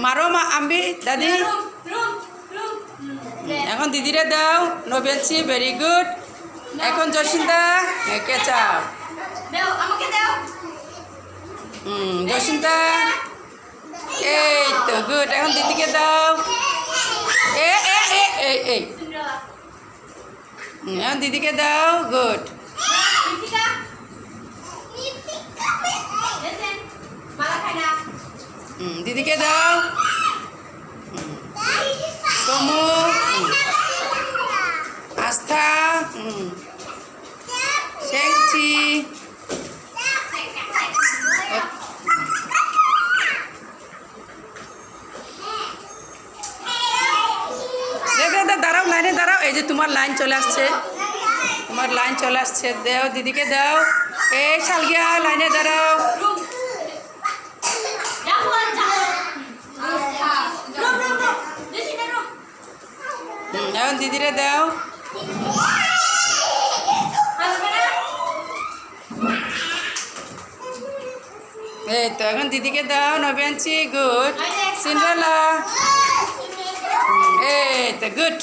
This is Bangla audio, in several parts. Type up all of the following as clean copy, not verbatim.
মারো মা আম্বি দাদি এখন দিদিরে দাও নবেলছি ভেরি গুড এখন জসিন্দা কেচাপ জসিন্দা এই তো গুড এখন দিদিকে দাও এ এ এ এ এই এখন দিদিকে দাও গুড দিদিকে দাও তমু আস্থা শেংচি দাঁড়াও লাইনে দাঁড়াও এই যে তোমার লাইন চলে আসছে দাও দিদিকে দাও এই শালগিয়া লাইনে দাঁড়াও এখন দিদিরে দাও এই তো এখন দিদিকে দাও নবেঞ্চি গুড সিন্ড্রেলা এই তো গুড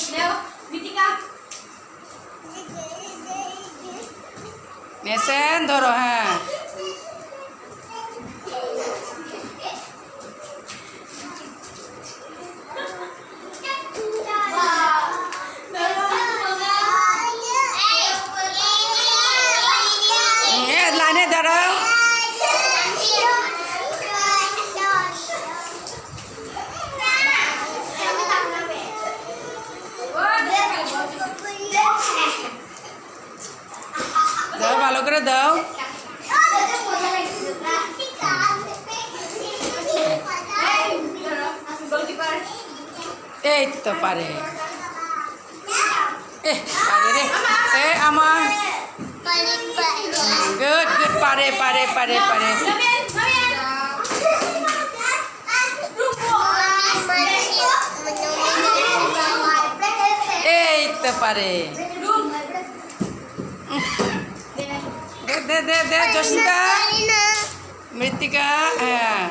মেসেন ধরো হ্যাঁ লাইনে দাঁড়াও দাও ভালো করে দাও এই তো পারে পারে রে আমার গুড গুড পারে এই তো পারে দে জসিন্দা মৃত্তিকা হ্যাঁ